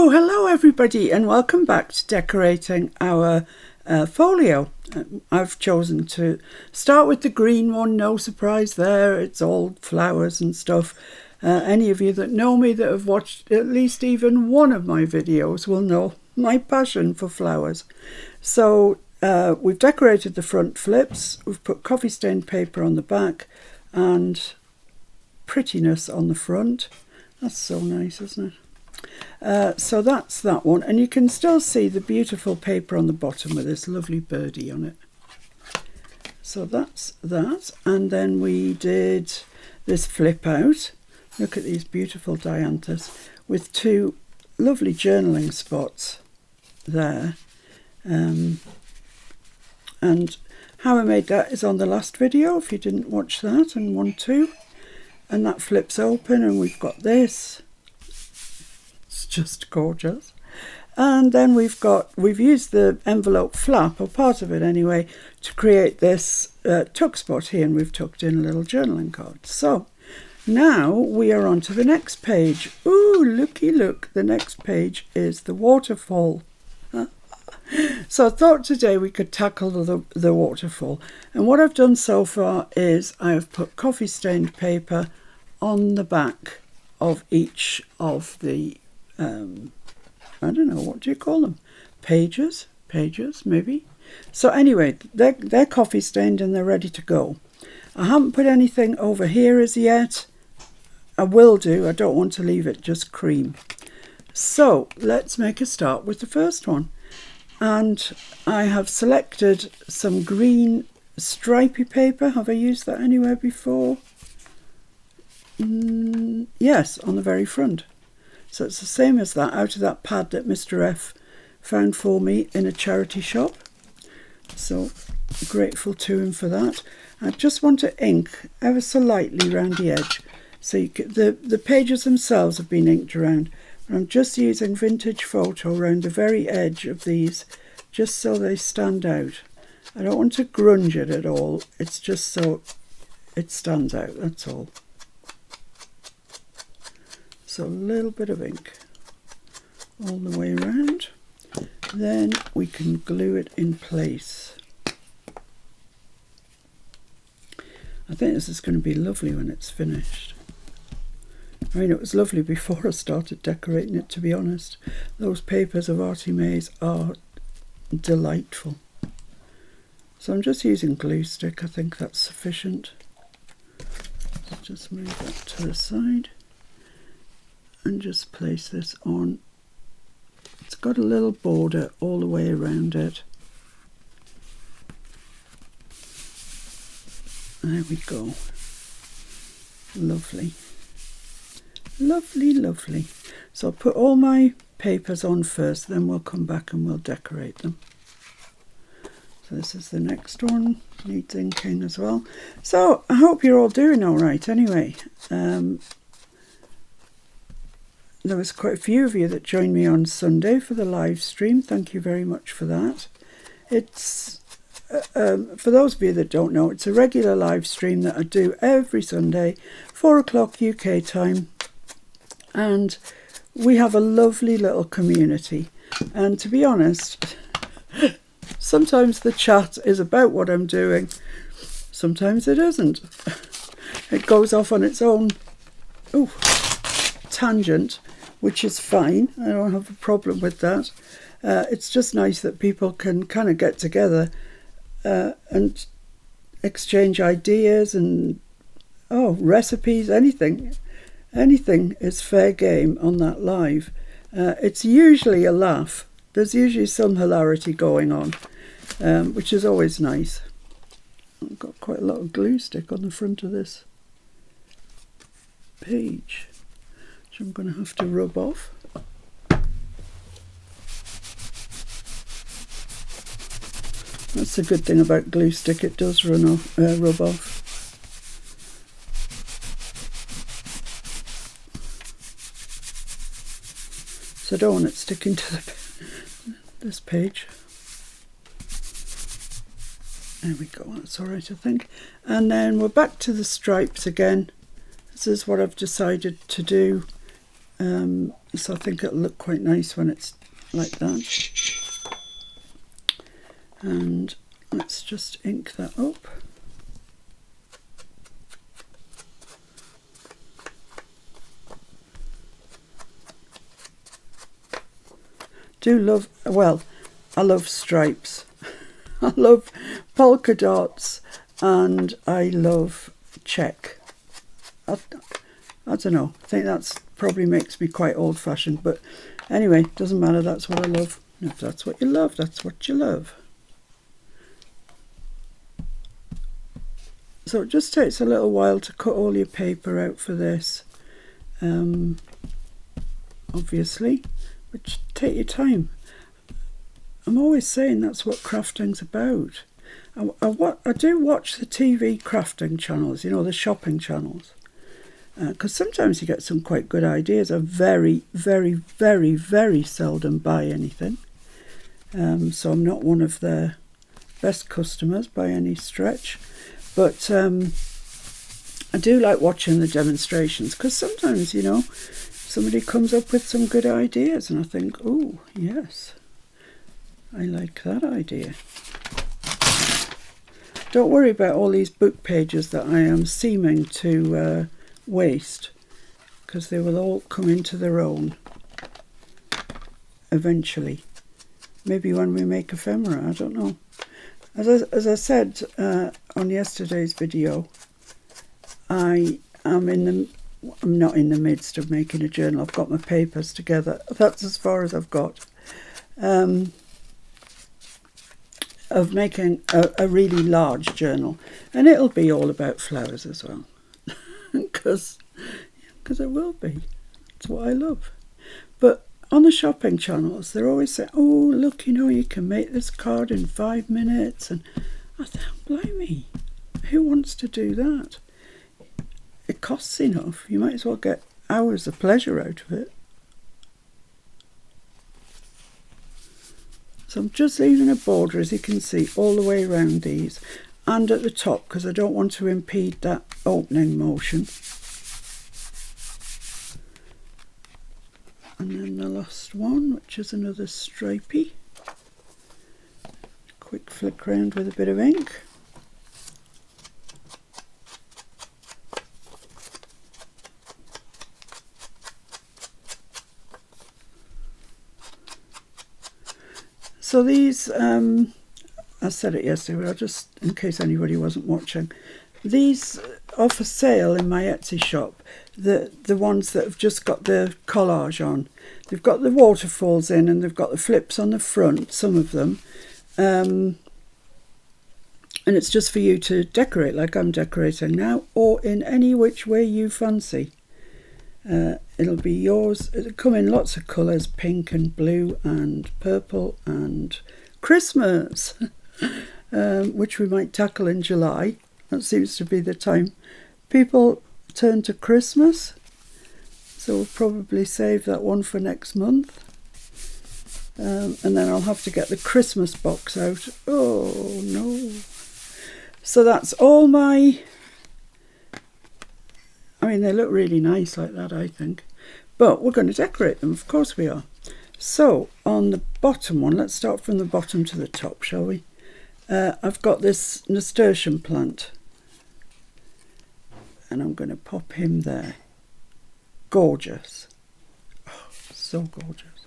Hello everybody, and welcome back to decorating our folio. I've chosen to start with the green one, no surprise there, it's all flowers and stuff. Any of you that know me that have watched at least even one of my videos will know my passion for flowers. So we've decorated the front flips, we've put coffee stained paper on the back and prettiness on the front. That's so nice, isn't it? So that's that one, and you can still see the beautiful paper on the bottom with this lovely birdie on it. So that's that, and then we did this flip out. Look at these beautiful dianthus with two lovely journaling spots there, and how I made that is on the last video if you didn't watch that, and want to. And that flips open and we've got this. Just gorgeous. And then we've used the envelope flap, or part of it anyway, to create this tuck spot here, and we've tucked in a little journaling card. So now we are on to the next page. Ooh, looky look, the next page is the waterfall. So I thought today we could tackle the waterfall, and what I've done so far is I've put coffee stained paper on the back of each of the I don't know, what do you call them? Pages maybe. So anyway, they're coffee stained and they're ready to go. I haven't put anything over here as yet. I will do, I don't want to leave it just cream. So let's make a start with the first one. And I have selected some green stripy paper. Have I used that anywhere before? Yes, on the very front. So it's the same as that, out of that pad that Mr. F found for me in a charity shop. So grateful to him for that. I just want to ink ever so lightly around the edge. So the pages themselves have been inked around. But I'm just using vintage photo around the very edge of these, just so they stand out. I don't want to grunge it at all. It's just so it stands out, that's all. So a little bit of ink all the way around. Then we can glue it in place. I think this is going to be lovely when it's finished. I mean, it was lovely before I started decorating it, to be honest. Those papers of Artie May's are delightful. So I'm just using glue stick. I think that's sufficient. I'll just move that to the side and just place this on. It's got a little border all the way around it. There we go. Lovely. Lovely, lovely. So I'll put all my papers on first, then we'll come back and we'll decorate them. So this is the next one, needs inking as well. So I hope you're all doing all right anyway. There was quite a few of you that joined me on Sunday for the live stream. Thank you very much for that. It's for those of you that don't know, it's a regular live stream that I do every Sunday, 4 o'clock UK time. And we have a lovely little community. And to be honest, sometimes the chat is about what I'm doing. Sometimes it isn't. It goes off on its own tangent, which is fine. I don't have a problem with that. It's just nice that people can kind of get together and exchange ideas and recipes, anything. Anything is fair game on that live. It's usually a laugh. There's usually some hilarity going on, which is always nice. I've got quite a lot of glue stick on the front of this page, which I'm going to have to rub off. That's the good thing about glue stick, it does rub off. So I don't want it sticking to this page. There we go, that's all right I think. And then we're back to the stripes again. This is what I've decided to do So I think it'll look quite nice when it's like that. And let's just ink that up. I love stripes. I love polka dots, and I love check. I don't know. I think that's probably makes me quite old-fashioned, but anyway, doesn't matter. That's what I love. And if that's what you love, that's what you love. So it just takes a little while to cut all your paper out for this, obviously, but take your time. I'm always saying that's what crafting's about. I do watch the TV crafting channels, you know, the shopping channels, because sometimes you get some quite good ideas. I very, very, very, very seldom buy anything, so I'm not one of their best customers by any stretch, but I do like watching the demonstrations, because sometimes, you know, somebody comes up with some good ideas and I think, oh yes, I like that idea. Don't worry about all these book pages that I am seeming to waste, because they will all come into their own eventually. Maybe when we make ephemera, I don't know. As I said on yesterday's video, I'm not in the midst of making a journal. I've got my papers together. That's as far as I've got. Of making a really large journal, and it'll be all about flowers as well, because it will be. It's what I love. But on the shopping channels, they're always saying, oh look, you know, you can make this card in 5 minutes, and I think, blimey, who wants to do that? It costs enough. You might as well get hours of pleasure out of it. So I'm just leaving a border, as you can see, all the way around these, and at the top, because I don't want to impede that opening motion. And then the last one, which is another stripey. Quick flick round with a bit of ink. So these, I said it yesterday, but I'll just, in case anybody wasn't watching, these are for sale in my Etsy shop, the ones that have just got the collage on. They've got the waterfalls in, and they've got the flips on the front, some of them. And it's just for you to decorate like I'm decorating now, or in any which way you fancy. It'll be yours. It'll come in lots of colours, pink and blue and purple and Christmas, which we might tackle in July. That seems to be the time people turn to Christmas. So we'll probably save that one for next month. And then I'll have to get the Christmas box out. Oh no. So that's all my... I mean, they look really nice like that, I think. But we're going to decorate them, of course we are. So, on the bottom one, let's start from the bottom to the top, shall we? I've got this nasturtium plant. And I'm going to pop him there. Gorgeous. Oh, so gorgeous.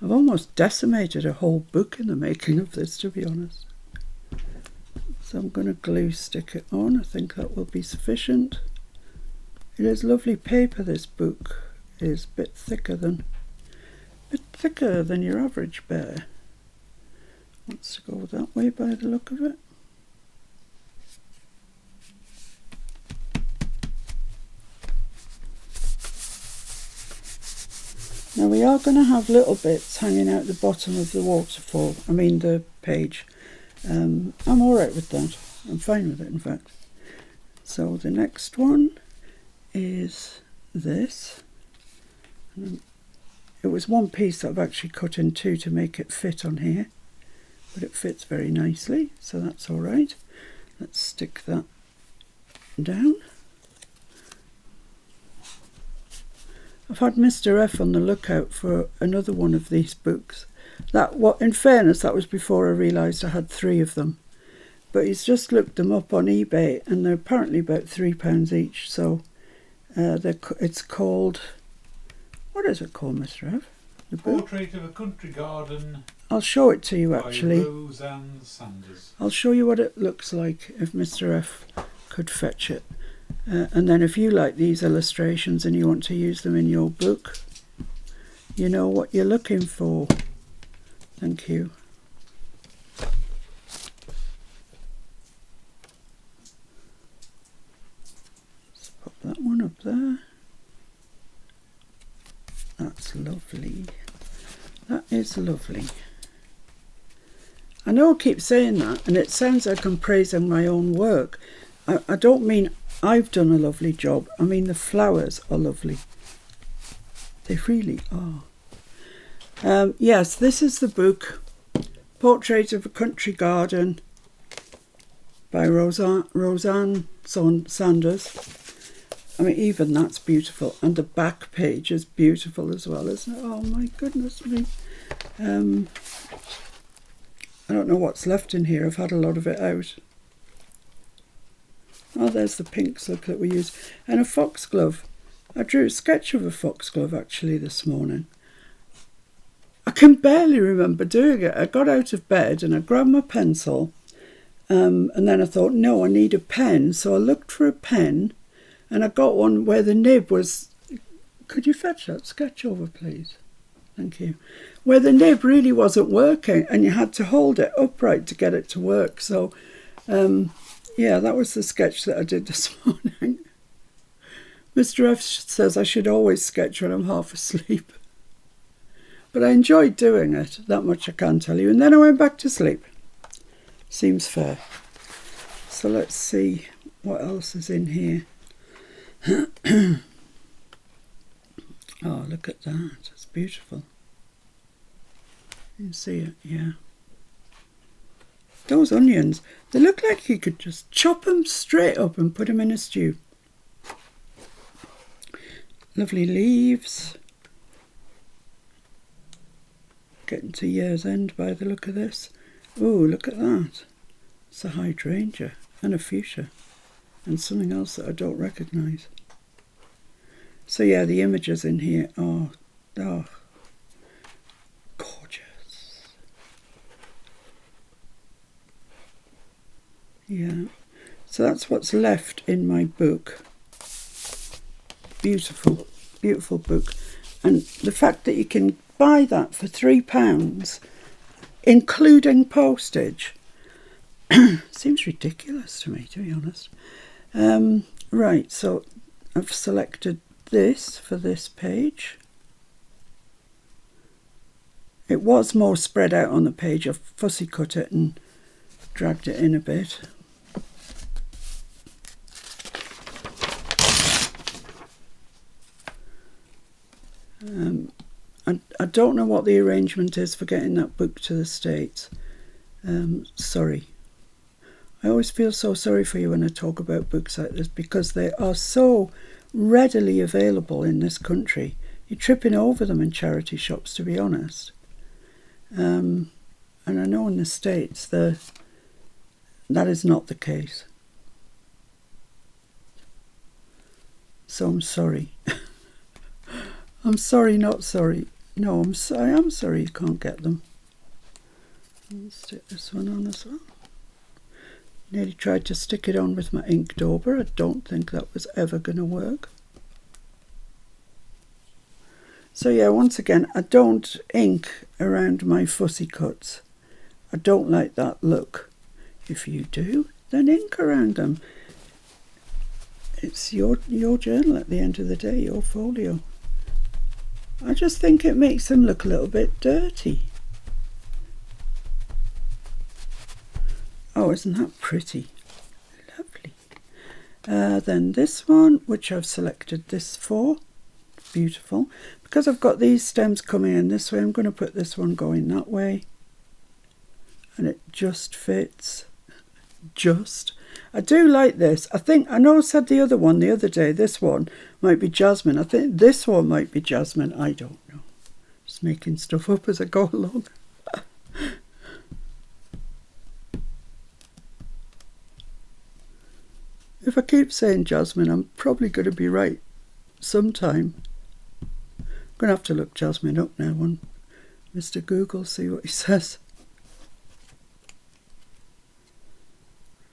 I've almost decimated a whole book in the making of this, to be honest. So I'm going to glue stick it on. I think that will be sufficient. It is lovely paper, this book. It is a bit thicker than your average bear. Wants to go that way by the look of it. Now we are going to have little bits hanging out the bottom of the waterfall, I mean the page. I'm alright with that. I'm fine with it, in fact. So the next one is this. It was one piece that I've actually cut in two to make it fit on here, but it fits very nicely, so that's alright. Let's stick that down. I've had Mr. F on the lookout for another one of these books. In fairness, that was before I realised I had 3 of them. But he's just looked them up on eBay, and they're apparently about £3 each. So it's called... What is it called, Mr. F? The book? Portrait of a Country Garden. I'll show it to you, actually. By Roseanne Sanders. I'll show you what it looks like if Mr. F could fetch it. And then if you like these illustrations and you want to use them in your book, you know what you're looking for. Thank you. Let's pop that one up there. That's lovely. That is lovely. I know I keep saying that, and it sounds like I'm praising my own work. I don't mean I've done a lovely job. I mean the flowers are lovely. They really are. Yes, this is the book, Portrait of a Country Garden by Roseanne Sanders. I mean, even that's beautiful. And the back page is beautiful as well, isn't it? Oh, my goodness me. I don't know what's left in here. I've had a lot of it out. Oh, there's the pink silk that we use. And a foxglove. I drew a sketch of a foxglove, actually, this morning. I can barely remember doing it. I got out of bed and I grabbed my pencil. And then I thought, no, I need a pen. So I looked for a pen. And I got one where the nib was... Could you fetch that sketch over, please? Thank you. Where the nib really wasn't working and you had to hold it upright to get it to work. So, yeah, that was the sketch that I did this morning. Mr. F says I should always sketch when I'm half asleep. But I enjoyed doing it, that much I can tell you. And then I went back to sleep. Seems fair. So let's see what else is in here. Oh, look at that. It's beautiful. You can see it, yeah. Those onions, they look like you could just chop them straight up and put them in a stew. Lovely leaves. Getting to year's end by the look of this. Oh, look at that. It's a hydrangea and a fuchsia. And something else that I don't recognise. So yeah, the images in here are gorgeous. Yeah, so that's what's left in my book. Beautiful, beautiful book. And the fact that you can buy that for £3, including postage, seems ridiculous to me, to be honest. Right, so I've selected this for this page. It was more spread out on the page. I've fussy cut it and dragged it in a bit. I don't know what the arrangement is for getting that book to the States. Sorry. I always feel so sorry for you when I talk about books like this because they are so readily available in this country. You're tripping over them in charity shops, to be honest. And I know in the States that is not the case. So I'm sorry. I'm sorry, not sorry. No, I am sorry you can't get them. Let's stick this one on as well. Nearly tried to stick it on with my ink dauber. I don't think that was ever going to work. So yeah, once again, I don't ink around my fussy cuts. I don't like that look. If you do, then ink around them. It's your journal at the end of the day, your folio. I just think it makes them look a little bit dirty. Oh, isn't that pretty? Lovely. Then this one, which I've selected this for. Beautiful. Because I've got these stems coming in this way, I'm going to put this one going that way. And it just fits. Just. I do like this. I know I said the other one the other day, this one might be jasmine. I think this one might be jasmine. I don't know. Just making stuff up as I go along. If I keep saying jasmine, I'm probably going to be right sometime. I'm going to have to look jasmine up now on Mr. Google, see what he says.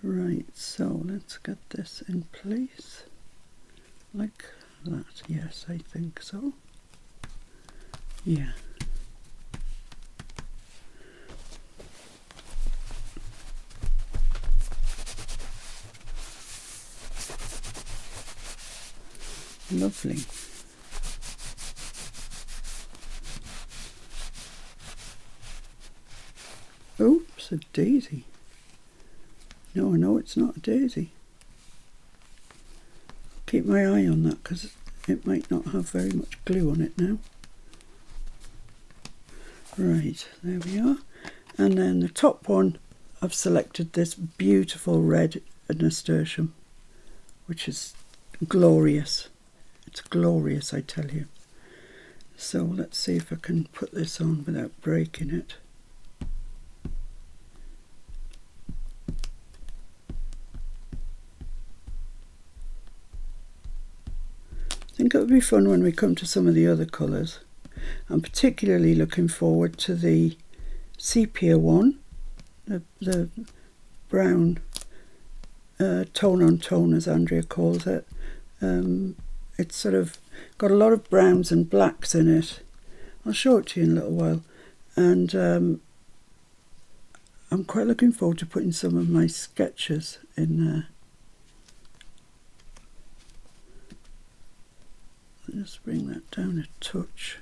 Right, so let's get this in place. Like that. Yes, I think so. Yeah. Lovely. Oops, a daisy. No, it's not a daisy. Keep my eye on that because it might not have very much glue on it now. Right, there we are. And then the top one, I've selected this beautiful red nasturtium, which is glorious. It's glorious, I tell you. So let's see if I can put this on without breaking it. I think it would be fun when we come to some of the other colours. I'm particularly looking forward to the sepia one, the brown tone on tone, as Andrea calls it. It's sort of got a lot of browns and blacks in it. I'll show it to you in a little while. And I'm quite looking forward to putting some of my sketches in there. Just bring that down a touch.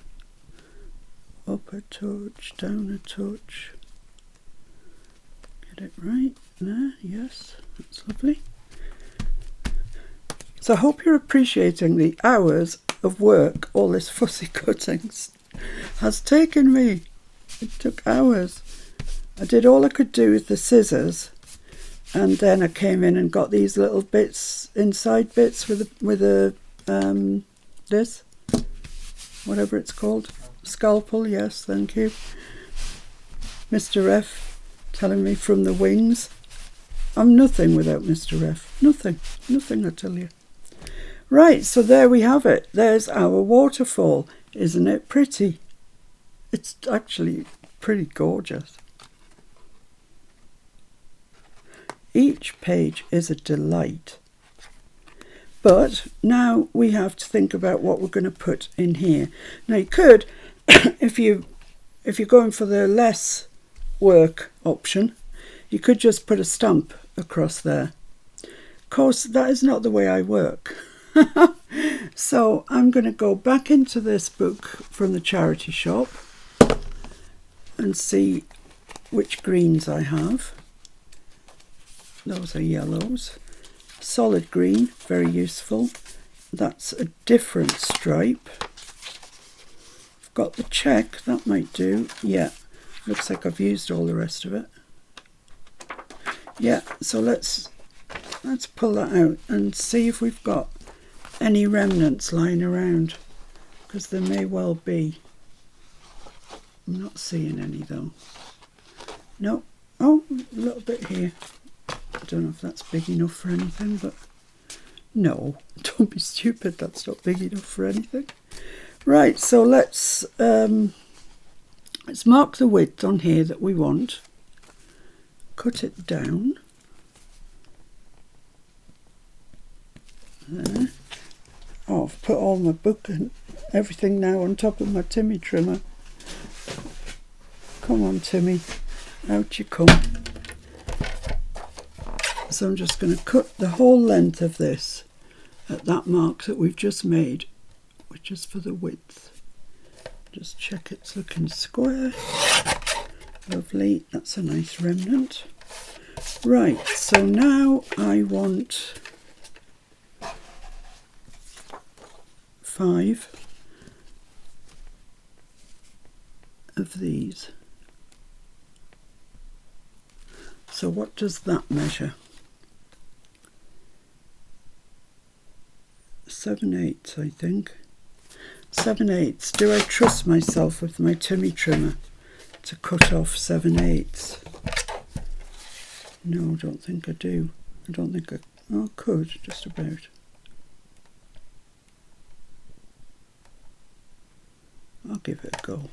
Up a touch, down a touch. Get it right there, yes, that's lovely. So I hope you're appreciating the hours of work all this fussy cutting has taken me. It took hours. I did all I could do with the scissors, and then I came in and got these little bits, inside bits with this, whatever it's called, scalpel, yes, thank you. Mr. F telling me from the wings. I'm nothing without Mr. F, nothing, I tell you. Right, so there we have it. There's our waterfall. Isn't it pretty? It's actually pretty gorgeous. Each page is a delight. But now we have to think about what we're going to put in here. Now you could, if you're going for the less work option, you could just put a stamp across there. Of course, that is not the way I work. So I'm going to go back into this book from the charity shop and see which greens I have. Those are yellows. Solid green, very useful. That's a different stripe. I've got the check, that might do. Yeah, looks like I've used all the rest of it. Yeah, so let's pull that out and see if we've got any remnants lying around, because there may well be. I'm not seeing any though. No. Oh, a little bit here. I don't know if that's big enough for anything, but no, don't be stupid, that's not big enough for anything. Right, so let's mark the width on here that we want. Cut it down. There. Oh, I've put all my book and everything now on top of my Timmy trimmer. Come on, Timmy, out you come. So I'm just going to cut the whole length of this at that mark that we've just made, which is for the width. Just check it's looking square. Lovely, that's a nice remnant. Right, so now I want 5 of these. So what does that measure? 7/8, I think. 7/8. Do I trust myself with my Timmy trimmer to cut off 7/8? No, I don't think I do. I don't think I could, just about. I'll give it a go.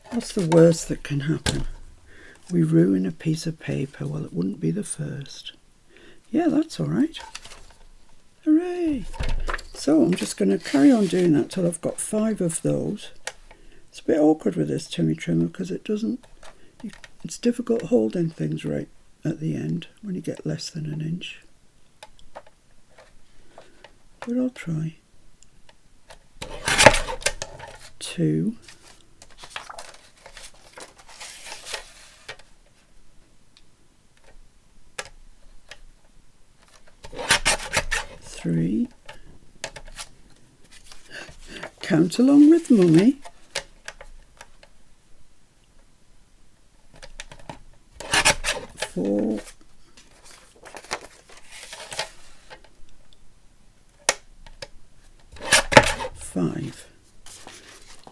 What's the worst that can happen? We ruin a piece of paper. Well, it wouldn't be the first. Yeah, that's all right. Hooray! So I'm just going to carry on doing that till I've got 5 of those. It's a bit awkward with this Timmy trimmer because it doesn't... It's difficult holding things right at the end when you get less than an inch. But I'll try. 2. 3. Count along with Mummy. 4. 5.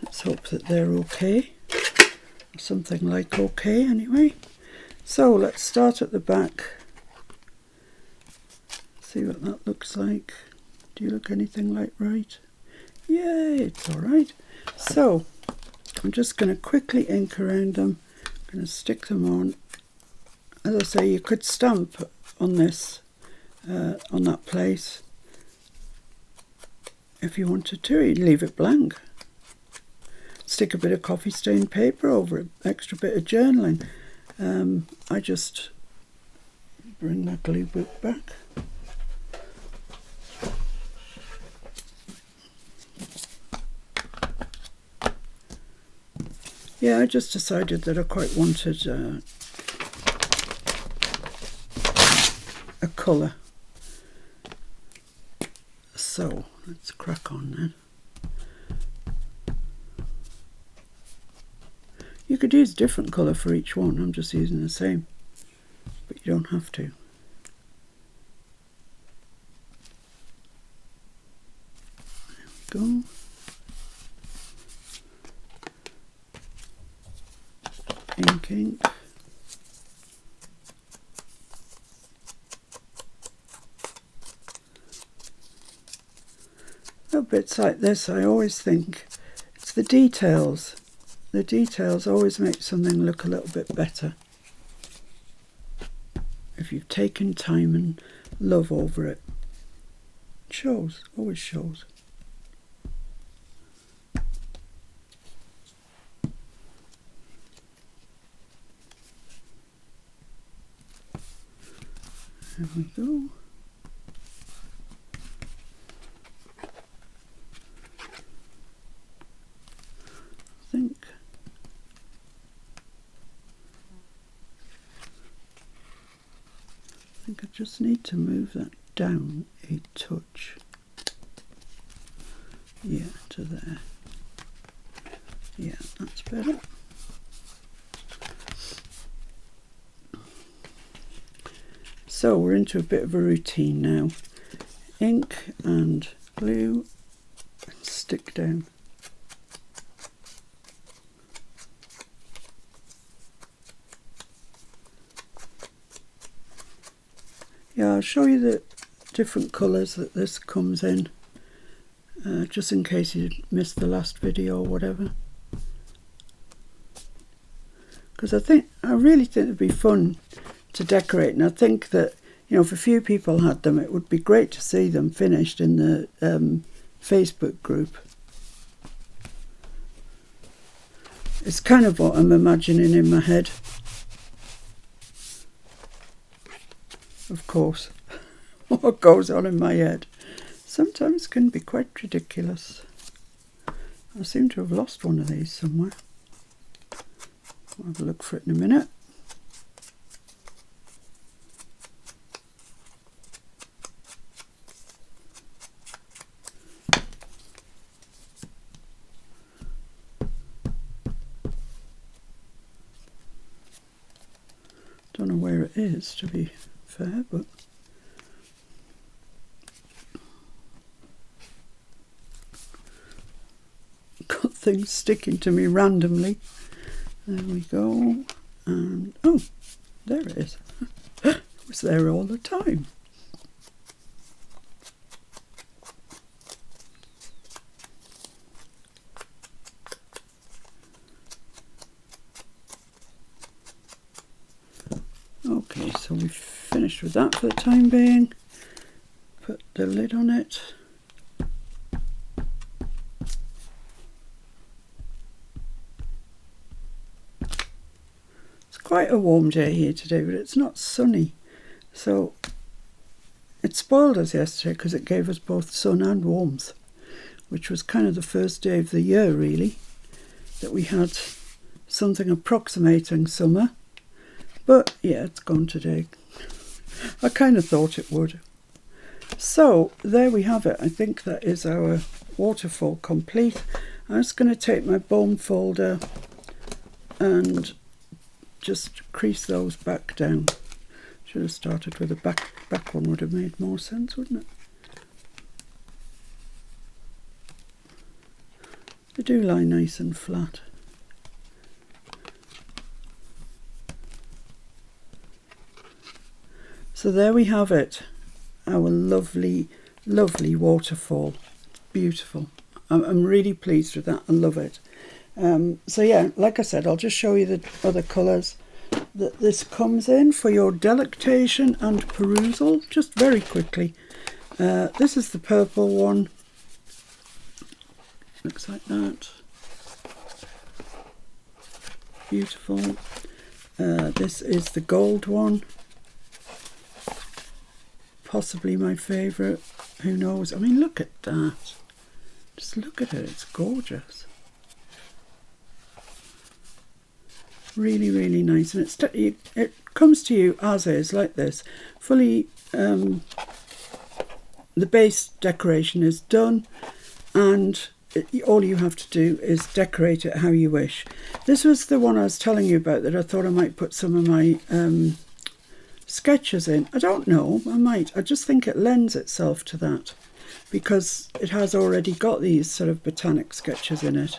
Let's hope that they're okay. Something like okay anyway. So let's start at the back. See what that looks like. Do you look anything like right? Yay, it's all right. So I'm just going to quickly ink around them. I'm going to stick them on. As I say, you could stamp on this, on that place, if you wanted to. You'd leave it blank. Stick a bit of coffee stained paper over it, extra bit of journaling. I just bring my glue book back. Yeah, I just decided that I quite wanted a colour. So let's crack on then. You could use a different colour for each one. I'm just using the same, but you don't have to. There we go. Ink. Bits like this, I always think it's the details. The details always make something look a little bit better if you've taken time and love over it. It shows, always shows. There we go. I think I just need to move that down a touch. Yeah, to there. Yeah, that's better. So we're into a bit of a routine now. Ink and glue and stick down. Yeah, I'll show you the different colours that this comes in, just in case you missed the last video or whatever. Because I really think it'd be fun to decorate, and I think that, you know, if a few people had them, it would be great to see them finished in the Facebook group. It's kind of what I'm imagining in my head. Of course, what goes on in my head sometimes can be quite ridiculous. I seem to have lost one of these somewhere. I'll have a look for it in a minute. Don't know where it is, to be fair, but got things sticking to me randomly. There we go. And oh, there it is. It was there all the time. Okay, so we've finished with that for the time being. Put the lid on it. It's quite a warm day here today, but it's not sunny. So it spoiled us yesterday because it gave us both sun and warmth, which was kind of the first day of the year, really, that we had something approximating summer. But yeah, it's gone today. I kind of thought it would. So there we have it. I think that is our waterfall complete. I'm just going to take my bone folder and just crease those back down. Should have started with the back one, would have made more sense, wouldn't it? They do lie nice and flat. So there we have it, our lovely, lovely waterfall. Beautiful. I'm really pleased with that. I love it. So yeah, like I said, I'll just show you the other colours that this comes in for your delectation and perusal, just very quickly. This is the purple one. Looks like that. Beautiful. This is the gold one. Possibly my favourite, who knows. I mean, look at that. Just look at it, it's gorgeous. Really, really nice. And it comes to you as is, like this. Fully, the base decoration is done, and all you have to do is decorate it how you wish. This was the one I was telling you about that I thought I might put some of my sketches in. I don't know, I might. I just think it lends itself to that because it has already got these sort of botanic sketches in it.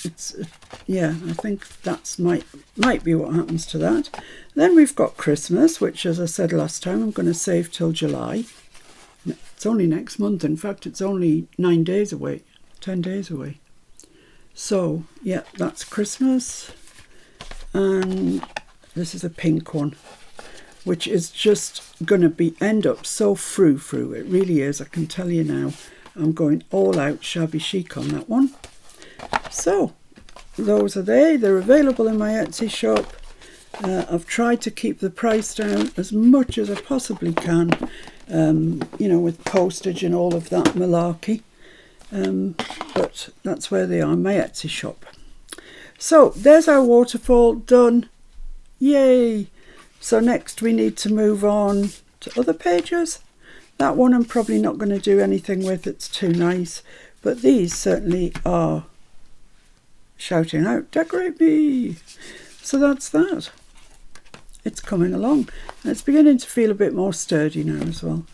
It's yeah, I think that's might be what happens to that. Then we've got Christmas, which, as I said last time, I'm going to save till July. It's only next month. In fact, it's only 9 days away, 10 days away. So yeah, that's Christmas. And this is a pink one, which is just going to end up so frou-frou. It really is, I can tell you now. I'm going all out shabby chic on that one. So, those are they're available in my Etsy shop. I've tried to keep the price down as much as I possibly can, you know, with postage and all of that malarkey. But that's where they are, my Etsy shop. So, there's our waterfall done. Yay! So next we need to move on to other pages. That one I'm probably not going to do anything with, it's too nice. But these certainly are shouting out, decorate me! So that's that. It's coming along. And it's beginning to feel a bit more sturdy now as well.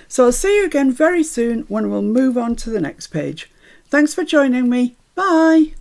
So I'll see you again very soon when we'll move on to the next page. Thanks for joining me. Bye!